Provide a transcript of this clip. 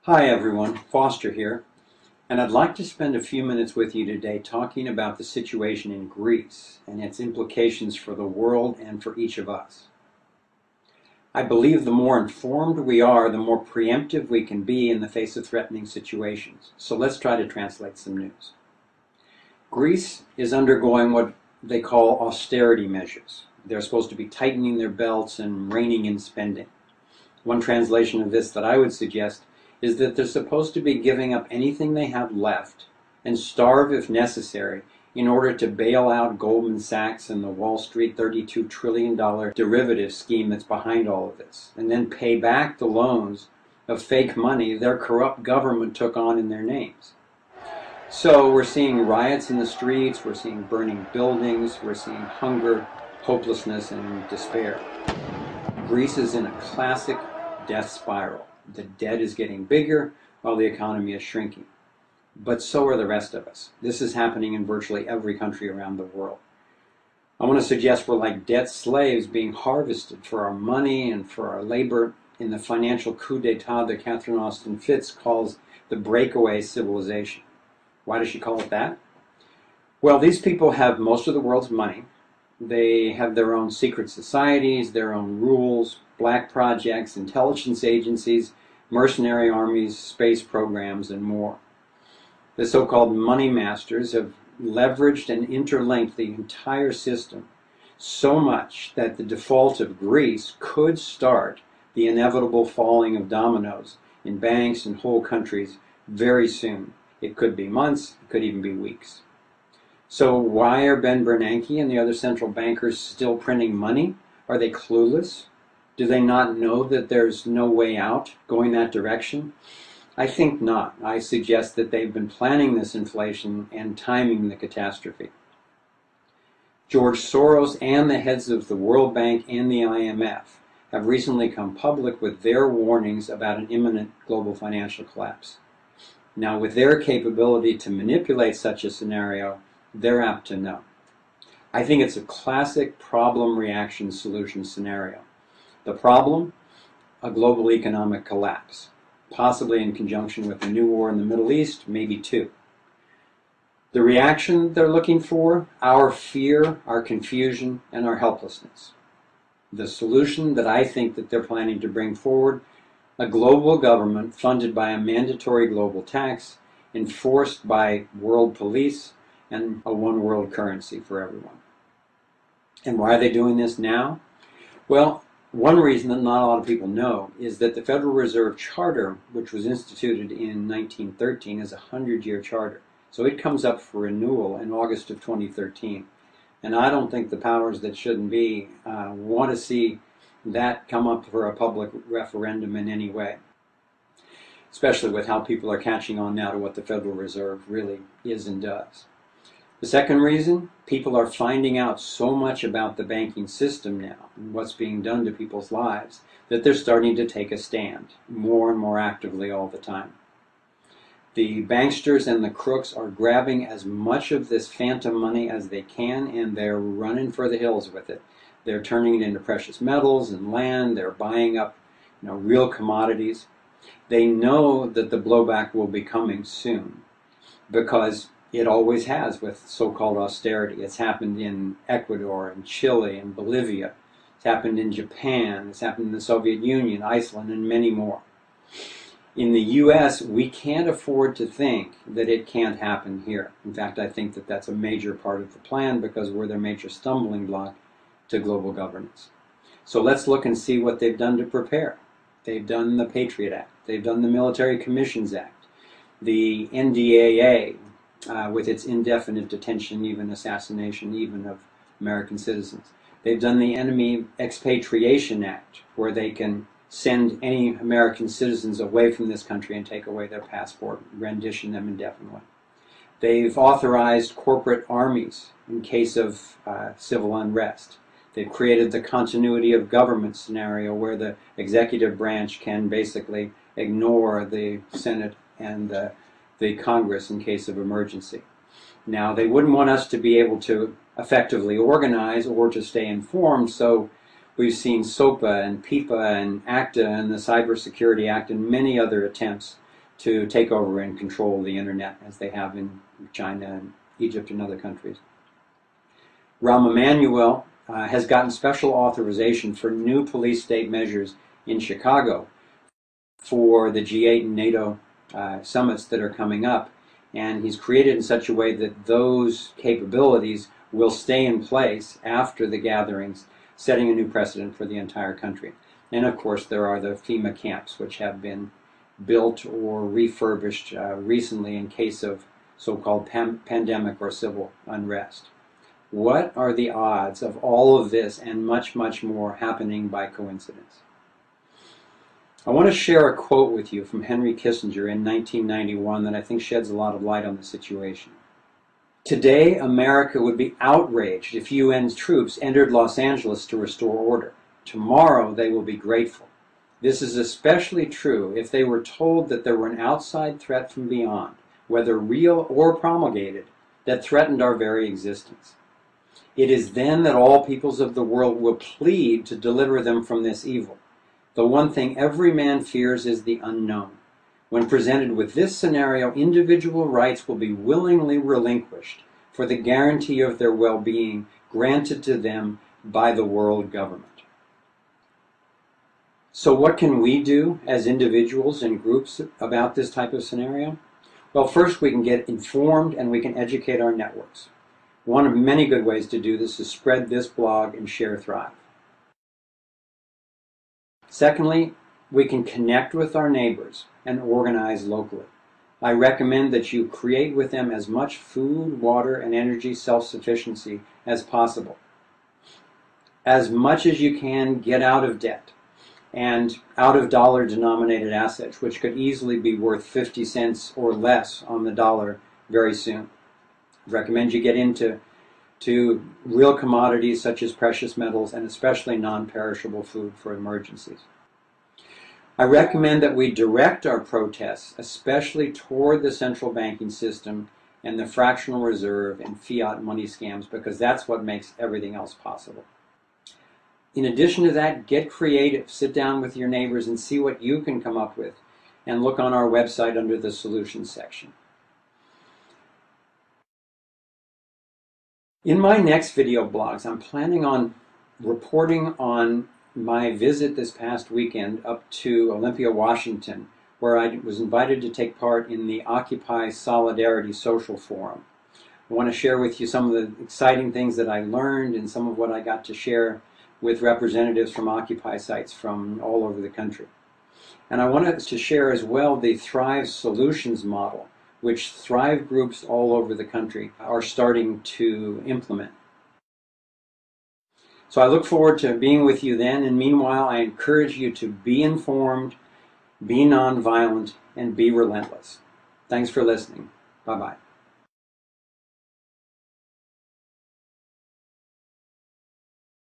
Hi everyone, Foster here, and I'd like to spend a few minutes with you today talking about the situation in Greece and its implications for the world and for each of us. I believe the more informed we are, the more preemptive we can be in the face of threatening situations. So let's try to translate some news. Greece is undergoing what they call austerity measures. They're supposed to be tightening their belts and reining in spending. One translation of this that I would suggest is that they're supposed to be giving up anything they have left and starve if necessary in order to bail out Goldman Sachs and the Wall Street $32 trillion derivative scheme that's behind all of this, and then pay back the loans of fake money their corrupt government took on in their names. So we're seeing riots in the streets, we're seeing burning buildings, we're seeing hunger, hopelessness, and despair. Greece is in a classic death spiral. The debt is getting bigger while the economy is shrinking. But so are the rest of us. This is happening in virtually every country around the world. I want to suggest we're like debt slaves being harvested for our money and for our labor in the financial coup d'etat that Catherine Austin Fitts calls the breakaway civilization. Why does she call it that? Well, these people have most of the world's money. They have their own secret societies, their own rules, black projects, intelligence agencies, mercenary armies, space programs, and more. The so-called money masters have leveraged and interlinked the entire system so much that the default of Greece could start the inevitable falling of dominoes in banks and whole countries very soon. It could be months, it could even be weeks. So why are Ben Bernanke and the other central bankers still printing money? Are they clueless? Do they not know that there's no way out going that direction? I think not. I suggest that they've been planning this inflation and timing the catastrophe. George Soros and the heads of the World Bank and the IMF have recently come public with their warnings about an imminent global financial collapse. Now, with their capability to manipulate such a scenario, they're apt to know. I think it's a classic problem, reaction, solution scenario. The problem? A global economic collapse, possibly in conjunction with a new war in the Middle East, maybe two. The reaction they're looking for? Our fear, our confusion, and our helplessness. The solution that I think that they're planning to bring forward? A global government funded by a mandatory global tax, enforced by world police, and a one world currency for everyone. And why are they doing this now? Well, one reason that not a lot of people know is that the Federal Reserve Charter, which was instituted in 1913, is a 100-year charter. So it comes up for renewal in August of 2013. And I don't think the powers that shouldn't be want to see that come up for a public referendum in any way, especially with how people are catching on now to what the Federal Reserve really is and does. The second reason, people are finding out so much about the banking system now and what's being done to people's lives that they're starting to take a stand more and more actively all the time. The banksters and the crooks are grabbing as much of this phantom money as they can, and they're running for the hills with it. They're turning it into precious metals and land. They're buying up, real commodities. They know that the blowback will be coming soon because it always has with so-called austerity. It's happened in Ecuador and Chile and Bolivia. It's happened in Japan. It's happened in the Soviet Union, Iceland, and many more. In the U.S., we can't afford to think that it can't happen here. In fact, I think that that's a major part of the plan because we're their major stumbling block to global governance. So let's look and see what they've done to prepare. They've done the Patriot Act. They've done the Military Commissions Act, the NDAA, with its indefinite detention, even assassination, even of American citizens. They've done the Enemy Expatriation Act, where they can send any American citizens away from this country and take away their passport, rendition them indefinitely. They've authorized corporate armies in case of civil unrest. They've created the continuity of government scenario where the executive branch can basically ignore the Senate and the Congress in case of emergency. Now, they wouldn't want us to be able to effectively organize or to stay informed, so we've seen SOPA and PIPA and ACTA and the Cybersecurity Act and many other attempts to take over and control the internet as they have in China and Egypt and other countries. Rahm Emanuel has gotten special authorization for new police state measures in Chicago for the G8 and NATO summits that are coming up. And he's created in such a way that those capabilities will stay in place after the gatherings, setting a new precedent for the entire country. And of course, there are the FEMA camps, which have been built or refurbished recently in case of so-called pandemic or civil unrest. What are the odds of all of this and much, much more happening by coincidence? I want to share a quote with you from Henry Kissinger in 1991 that I think sheds a lot of light on the situation. Today, America would be outraged if UN troops entered Los Angeles to restore order. Tomorrow, they will be grateful. This is especially true if they were told that there were an outside threat from beyond, whether real or promulgated, that threatened our very existence. It is then that all peoples of the world will plead to deliver them from this evil. The one thing every man fears is the unknown. When presented with this scenario, individual rights will be willingly relinquished for the guarantee of their well-being granted to them by the world government. So what can we do as individuals and groups about this type of scenario? Well, first we can get informed and we can educate our networks. One of many good ways to do this is spread this blog and share Thrive. Secondly, we can connect with our neighbors and organize locally. I recommend that you create with them as much food, water, and energy self-sufficiency as possible. As much as you can, get out of debt and out of dollar-denominated assets, which could easily be worth 50 cents or less on the dollar very soon. I recommend you get into real commodities such as precious metals and especially non-perishable food for emergencies. I recommend that we direct our protests especially toward the central banking system and the fractional reserve and fiat money scams, because that's what makes everything else possible. In addition to that, get creative. Sit down with your neighbors and see what you can come up with, and look on our website under the Solutions section. In my next video blogs, I'm planning on reporting on my visit this past weekend up to Olympia, Washington, where I was invited to take part in the Occupy Solidarity Social Forum. I want to share with you some of the exciting things that I learned and some of what I got to share with representatives from Occupy sites from all over the country. And I wanted to share as well the Thrive Solutions model, which Thrive groups all over the country are starting to implement. So I look forward to being with you then, and meanwhile I encourage you to be informed, be nonviolent, and be relentless. Thanks for listening. Bye-bye.